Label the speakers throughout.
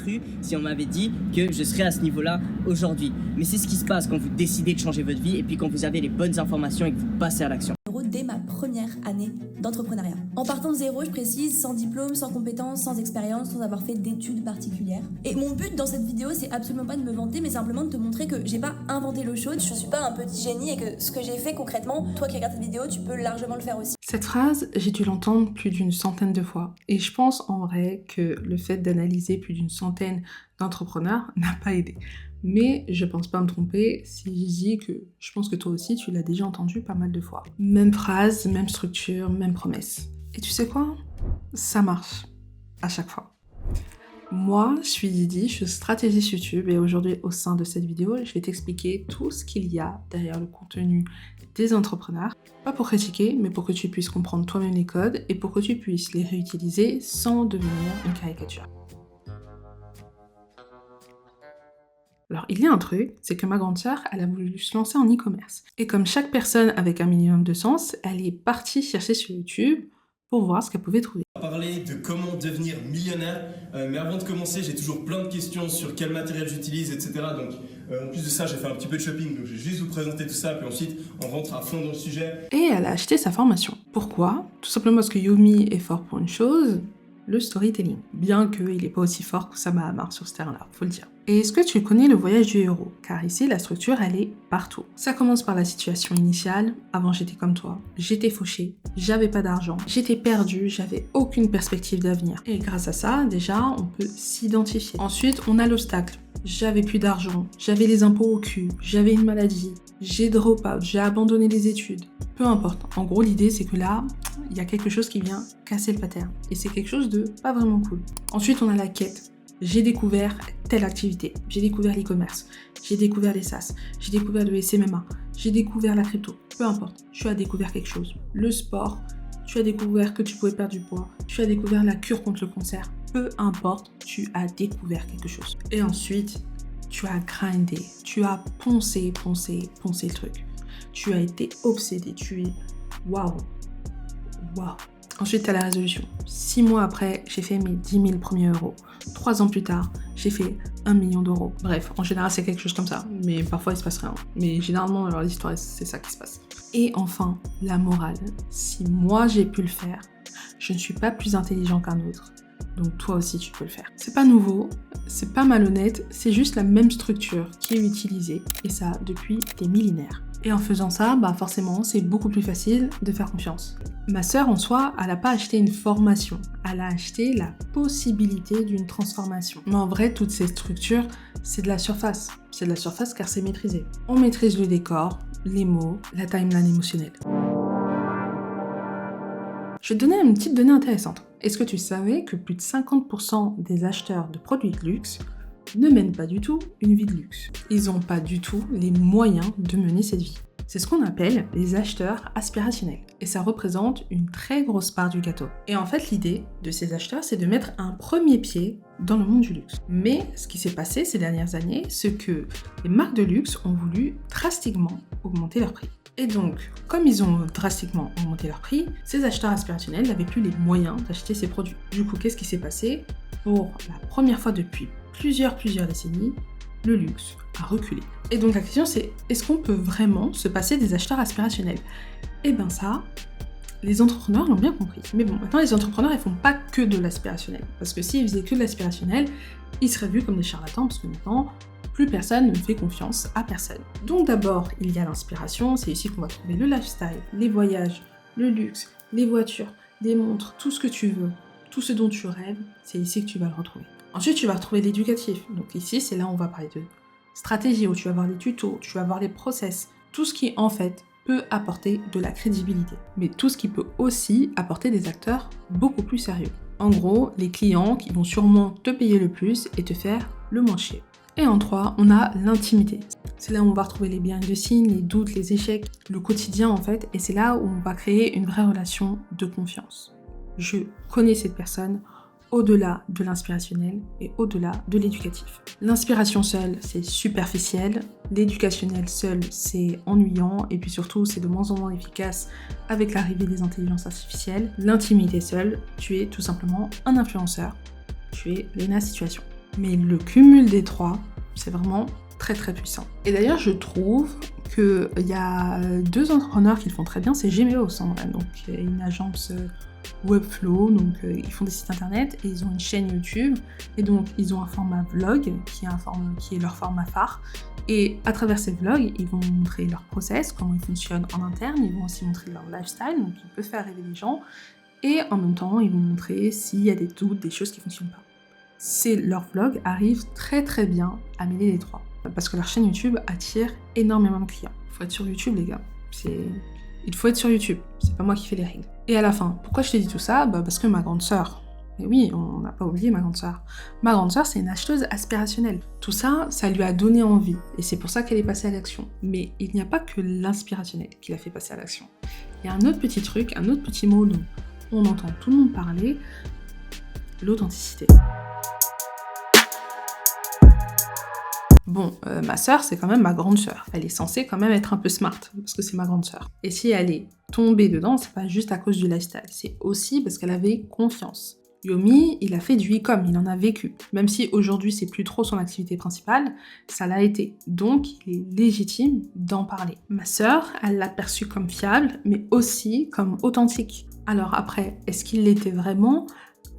Speaker 1: cru si on m'avait dit que je serais à ce niveau-là aujourd'hui. Mais c'est ce qui se passe quand vous décidez de changer votre vie et puis quand vous avez les bonnes informations et que vous passez à l'action.
Speaker 2: Dès ma première année d'entrepreneuriat. En partant de zéro, je précise, sans diplôme, sans compétences, sans expérience, sans avoir fait d'études particulières. Et mon but dans cette vidéo, c'est absolument pas de me vanter, mais simplement de te montrer que j'ai pas inventé l'eau chaude, je suis pas un petit génie et que ce que j'ai fait concrètement, toi qui regardes cette vidéo, tu peux largement le faire aussi.
Speaker 3: Cette phrase, j'ai dû l'entendre plus d'une centaine de fois. Et je pense en vrai que le fait d'analyser plus d'une centaine d'entrepreneurs n'a pas aidé. Mais je pense pas me tromper si je dis que je pense que toi aussi tu l'as déjà entendu pas mal de fois. Même phrase, même structure, même promesse. Et tu sais quoi ? Ça marche. À chaque fois. Moi, je suis Didi, je suis stratégiste YouTube et aujourd'hui au sein de cette vidéo, je vais t'expliquer tout ce qu'il y a derrière le contenu des entrepreneurs. Pas pour critiquer, mais pour que tu puisses comprendre toi-même les codes et pour que tu puisses les réutiliser sans devenir une caricature. Alors, il y a un truc, c'est que ma grande sœur, elle a voulu se lancer en e-commerce. Et comme chaque personne avec un minimum de sens, elle est partie chercher sur YouTube pour voir ce qu'elle pouvait trouver.
Speaker 4: On va parler de comment devenir millionnaire, mais avant de commencer, j'ai toujours plein de questions sur quel matériel j'utilise, etc. Donc, en plus de ça, j'ai fait un petit peu de shopping, donc je vais juste vous présenter tout ça, puis ensuite, on rentre à fond dans le sujet.
Speaker 3: Et elle a acheté sa formation. Pourquoi ? Tout simplement parce que Yomi est fort pour une chose, le storytelling. Bien qu'il n'est pas aussi fort que Sam Hamar sur ce terrain-là, faut le dire. Et est-ce que tu connais le voyage du héros ? Car ici, la structure, elle est partout. Ça commence par la situation initiale. Avant, j'étais comme toi. J'étais fauchée. J'avais pas d'argent. J'étais perdue. J'avais aucune perspective d'avenir. Et grâce à ça, déjà, on peut s'identifier. Ensuite, on a l'obstacle. J'avais plus d'argent. J'avais les impôts au cul. J'avais une maladie. J'ai drop out. J'ai abandonné les études. Peu importe. En gros, l'idée, c'est que là, il y a quelque chose qui vient casser le pattern. Et c'est quelque chose de pas vraiment cool. Ensuite, on a la quête. J'ai découvert telle activité, j'ai découvert l'e-commerce, j'ai découvert les SaaS, j'ai découvert le SMMA, j'ai découvert la crypto, peu importe, tu as découvert quelque chose. Le sport, tu as découvert que tu pouvais perdre du poids, tu as découvert la cure contre le cancer, peu importe, tu as découvert quelque chose. Et ensuite, tu as grindé, tu as poncé le truc. Tu as été obsédé, tu es waouh. Ensuite, tu as la résolution. 6 mois après, j'ai fait mes 10 000 premiers euros. 3 ans plus tard, j'ai fait 1 million d'euros. Bref, en général, c'est quelque chose comme ça. Mais parfois, il se passe rien. Mais généralement, dans l'histoire, c'est ça qui se passe. Et enfin, la morale. Si moi, j'ai pu le faire, je ne suis pas plus intelligent qu'un autre. Donc toi aussi, tu peux le faire. C'est pas nouveau, c'est pas malhonnête, c'est juste la même structure qui est utilisée. Et ça, depuis des millénaires. Et en faisant ça, forcément, c'est beaucoup plus facile de faire confiance. Ma sœur, en soi, elle n'a pas acheté une formation. Elle a acheté la possibilité d'une transformation. Mais en vrai, toutes ces structures, c'est de la surface. C'est de la surface car c'est maîtrisé. On maîtrise le décor, les mots, la timeline émotionnelle. Je vais te donner une petite donnée intéressante. Est-ce que tu savais que plus de 50% des acheteurs de produits de luxe ne mènent pas du tout une vie de luxe. Ils n'ont pas du tout les moyens de mener cette vie. C'est ce qu'on appelle les acheteurs aspirationnels. Et ça représente une très grosse part du gâteau. Et en fait, l'idée de ces acheteurs, c'est de mettre un premier pied dans le monde du luxe. Mais ce qui s'est passé ces dernières années, c'est que les marques de luxe ont voulu drastiquement augmenter leur prix. Et donc, comme ils ont drastiquement augmenté leur prix, ces acheteurs aspirationnels n'avaient plus les moyens d'acheter ces produits. Du coup, qu'est-ce qui s'est passé ? Pour la première fois depuis plusieurs décennies, le luxe a reculé. Et donc la question c'est, est-ce qu'on peut vraiment se passer des acheteurs aspirationnels ? Eh bien ça, les entrepreneurs l'ont bien compris. Mais bon, maintenant les entrepreneurs ils font pas que de l'aspirationnel. Parce que s'ils faisaient que de l'aspirationnel, ils seraient vus comme des charlatans parce que maintenant, plus personne ne fait confiance à personne. Donc d'abord, il y a l'inspiration, c'est ici qu'on va trouver le lifestyle, les voyages, le luxe, les voitures, les montres, tout ce que tu veux, tout ce dont tu rêves, c'est ici que tu vas le retrouver. Ensuite, tu vas retrouver l'éducatif. Donc ici, c'est là où on va parler de stratégie, où tu vas voir les tutos, tu vas voir les process, tout ce qui, en fait, peut apporter de la crédibilité. Mais tout ce qui peut aussi apporter des acteurs beaucoup plus sérieux. En gros, les clients qui vont sûrement te payer le plus et te faire le moins chier. Et en 3, on a l'intimité. C'est là où on va retrouver les behind the scenes, les doutes, les échecs, le quotidien, en fait. Et c'est là où on va créer une vraie relation de confiance. Je connais cette personne, au-delà de l'inspirationnel et au-delà de l'éducatif. L'inspiration seule, c'est superficiel. L'éducationnel seul, c'est ennuyant. Et puis surtout, c'est de moins en moins efficace avec l'arrivée des intelligences artificielles. L'intimité seule, tu es tout simplement un influenceur. Tu es Lena Situation. Mais le cumul des trois, c'est vraiment très très puissant. Et d'ailleurs, je trouve qu'il y a 2 entrepreneurs qui le font très bien, c'est Gemeos en vrai. Donc, il y a une agence Webflow, donc ils font des sites internet et ils ont une chaîne YouTube. Et donc, ils ont un format vlog qui est leur format phare. Et à travers ces vlogs, ils vont montrer leur process, comment ils fonctionnent en interne. Ils vont aussi montrer leur lifestyle, donc ils peuvent faire rêver les gens. Et en même temps, ils vont montrer s'il y a des doutes, des choses qui ne fonctionnent pas. Leurs vlogs arrivent très très bien à mêler les trois. Parce que leur chaîne YouTube attire énormément de clients. Il faut être sur YouTube, les gars. Il faut être sur YouTube. C'est pas moi qui fais les règles. Et à la fin, pourquoi je te dis tout ça ? Parce que ma grande sœur, et oui, on n'a pas oublié ma grande sœur. Ma grande sœur, c'est une acheteuse aspirationnelle. Tout ça, ça lui a donné envie. Et c'est pour ça qu'elle est passée à l'action. Mais il n'y a pas que l'inspirationnel qui l'a fait passer à l'action. Il y a un autre petit truc, un autre petit mot dont on entend tout le monde parler, l'authenticité. Bon, ma sœur, c'est quand même ma grande sœur. Elle est censée quand même être un peu smart, parce que c'est ma grande sœur. Et si elle est tombée dedans, c'est pas juste à cause du lifestyle, c'est aussi parce qu'elle avait confiance. Yomi, il a fait du e-com, il en a vécu. Même si aujourd'hui c'est plus trop son activité principale, ça l'a été. Donc il est légitime d'en parler. Ma sœur, elle l'a perçu comme fiable, mais aussi comme authentique. Alors après, est-ce qu'il l'était vraiment ?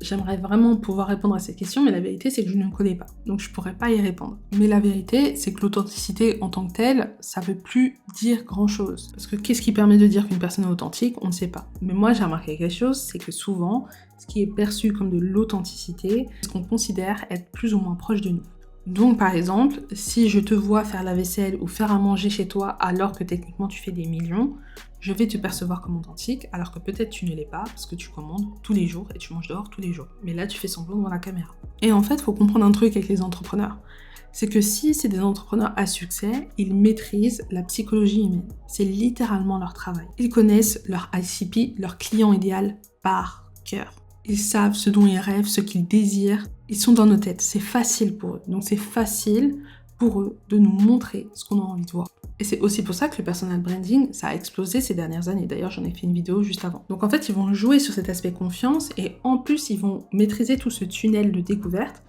Speaker 3: J'aimerais vraiment pouvoir répondre à cette question, mais la vérité c'est que je ne connais pas, donc je pourrais pas y répondre. Mais la vérité c'est que l'authenticité en tant que telle, ça veut plus dire grand chose. Parce que qu'est-ce qui permet de dire qu'une personne est authentique ? On ne sait pas. Mais moi j'ai remarqué quelque chose, c'est que souvent, ce qui est perçu comme de l'authenticité, c'est ce qu'on considère être plus ou moins proche de nous. Donc par exemple, si je te vois faire la vaisselle ou faire à manger chez toi alors que techniquement tu fais des millions, je vais te percevoir comme authentique alors que peut-être tu ne l'es pas parce que tu commandes tous les jours et tu manges dehors tous les jours. Mais là tu fais semblant devant la caméra. Et en fait, il faut comprendre un truc avec les entrepreneurs. C'est que si c'est des entrepreneurs à succès, ils maîtrisent la psychologie humaine. C'est littéralement leur travail. Ils connaissent leur ICP, leur client idéal par cœur. Ils savent ce dont ils rêvent, ce qu'ils désirent. Ils sont dans nos têtes, c'est facile pour eux. Donc c'est facile pour eux de nous montrer ce qu'on a envie de voir. Et c'est aussi pour ça que le personal branding, ça a explosé ces dernières années. D'ailleurs, j'en ai fait une vidéo juste avant. Donc en fait, ils vont jouer sur cet aspect confiance et en plus, ils vont maîtriser tout ce tunnel de découverte.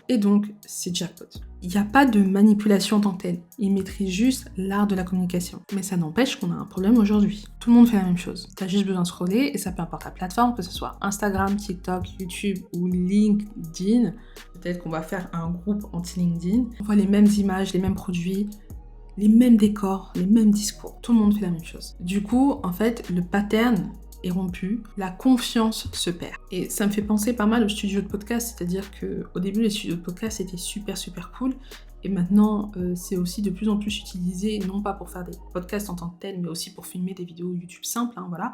Speaker 3: Et donc, c'est jackpot. Il n'y a pas de manipulation en tant que telle. Ils maîtrisent juste l'art de la communication. Mais ça n'empêche qu'on a un problème aujourd'hui. Tout le monde fait la même chose. T'as juste besoin de scroller et ça peu importe la plateforme, que ce soit Instagram, TikTok, YouTube ou LinkedIn. Peut-être qu'on va faire un groupe anti-LinkedIn. On voit les mêmes images, les mêmes produits, les mêmes décors, les mêmes discours. Tout le monde fait la même chose. Du coup, en fait, le pattern est rompu, la confiance se perd. Et ça me fait penser pas mal aux studios de podcast, c'est-à-dire qu'au début, les studios de podcast étaient super cool, et maintenant, c'est aussi de plus en plus utilisé, non pas pour faire des podcasts en tant que tels, mais aussi pour filmer des vidéos YouTube simples, voilà.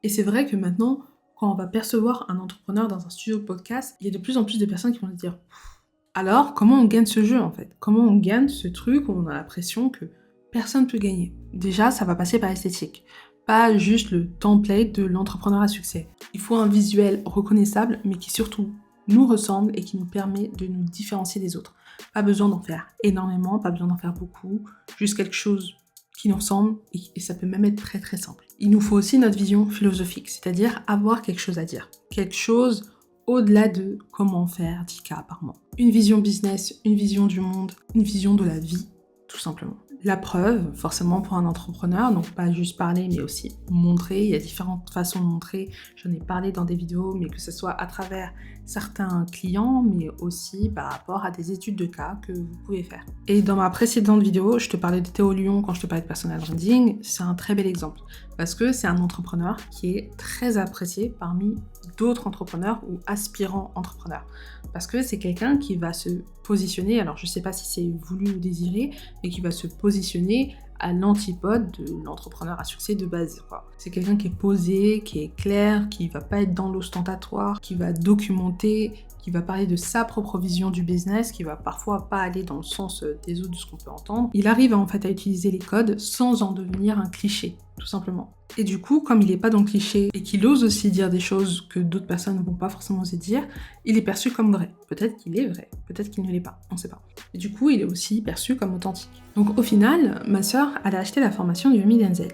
Speaker 3: Et c'est vrai que maintenant, quand on va percevoir un entrepreneur dans un studio de podcast, il y a de plus en plus de personnes qui vont se dire « Alors, comment on gagne ce jeu, en fait ? Comment on gagne ce truc où on a l'impression que personne ne peut gagner ?» Déjà, ça va passer par l'esthétique. Pas juste le template de l'entrepreneur à succès. Il faut un visuel reconnaissable, mais qui surtout nous ressemble et qui nous permet de nous différencier des autres. Pas besoin d'en faire énormément, pas besoin d'en faire beaucoup, juste quelque chose qui nous ressemble et ça peut même être très simple. Il nous faut aussi notre vision philosophique, c'est-à-dire avoir quelque chose à dire. Quelque chose au-delà de comment faire 10K par mois. Une vision business, une vision du monde, une vision de la vie, tout simplement. La preuve, forcément pour un entrepreneur, donc pas juste parler mais aussi montrer, il y a différentes façons de montrer, j'en ai parlé dans des vidéos, mais que ce soit à travers certains clients, mais aussi par rapport à des études de cas que vous pouvez faire. Et dans ma précédente vidéo, je te parlais de Théo Lyon quand je te parlais de personal branding, c'est un très bel exemple, parce que c'est un entrepreneur qui est très apprécié parmi d'autres entrepreneurs ou aspirants entrepreneurs, parce que c'est quelqu'un qui va se positionner, alors je sais pas si c'est voulu ou désiré, mais qui va se positionner à l'antipode de l'entrepreneur à succès de base, quoi. C'est quelqu'un qui est posé, qui est clair, qui va pas être dans l'ostentatoire, qui va documenter, qui va parler de sa propre vision du business, qui va parfois pas aller dans le sens des autres de ce qu'on peut entendre. Il arrive en fait à utiliser les codes sans en devenir un cliché, tout simplement. Et du coup, comme il est pas dans le cliché et qu'il ose aussi dire des choses que d'autres personnes ne vont pas forcément oser dire, il est perçu comme vrai. Peut-être qu'il est vrai, peut-être qu'il ne l'est pas, on sait pas. Et du coup, il est aussi perçu comme authentique. Donc au final, ma sœur, elle a acheté la formation de Yomi Denzel.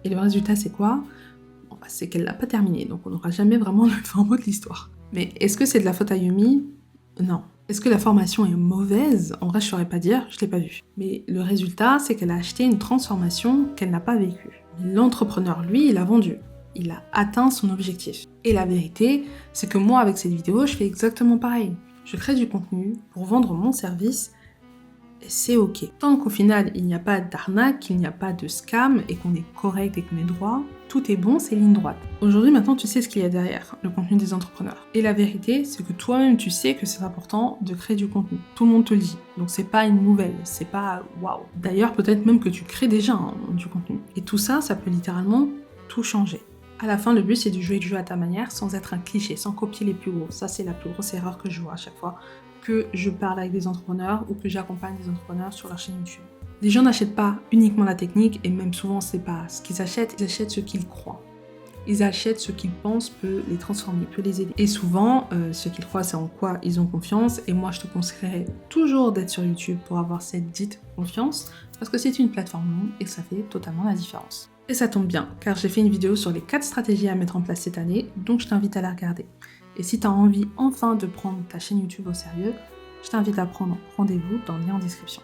Speaker 3: Et le résultat, c'est quoi ? C'est qu'elle l'a pas terminé, donc on n'aura jamais vraiment le fin mot de l'histoire. Mais est-ce que c'est de la faute à Yomi ? Non. Est-ce que la formation est mauvaise? En vrai, je saurais pas dire, je l'ai pas vue. Mais le résultat, c'est qu'elle a acheté une transformation qu'elle n'a pas vécue. L'entrepreneur, lui, il a vendu. Il a atteint son objectif. Et la vérité, c'est que moi, avec cette vidéo, je fais exactement pareil. Je crée du contenu pour vendre mon service et c'est ok. Tant qu'au final, il n'y a pas d'arnaque, qu'il n'y a pas de scam et qu'on est correct et qu'on est droit, tout est bon, c'est ligne droite. Aujourd'hui, maintenant, tu sais ce qu'il y a derrière le contenu des entrepreneurs. Et la vérité, c'est que toi-même, tu sais que c'est important de créer du contenu. Tout le monde te le dit. Donc c'est pas une nouvelle, c'est pas waouh. D'ailleurs, peut-être même que tu crées déjà du contenu. Et tout ça, ça peut littéralement tout changer. À la fin, le but, c'est de jouer le jeu à ta manière, sans être un cliché, sans copier les plus gros. Ça, c'est la plus grosse erreur que je vois à chaque fois que je parle avec des entrepreneurs ou que j'accompagne des entrepreneurs sur leur chaîne YouTube. Les gens n'achètent pas uniquement la technique, et même souvent, c'est pas ce qu'ils achètent, ils achètent ce qu'ils croient. Ils achètent ce qu'ils pensent peut les transformer, peut les aider. Et souvent, ce qu'ils croient, c'est en quoi ils ont confiance. Et moi, je te conseillerais toujours d'être sur YouTube pour avoir cette dite confiance, parce que c'est une plateforme longue et que ça fait totalement la différence. Et ça tombe bien, car j'ai fait une vidéo sur les 4 stratégies à mettre en place cette année, donc je t'invite à la regarder. Et si tu as envie enfin de prendre ta chaîne YouTube au sérieux, je t'invite à prendre rendez-vous dans le lien en description.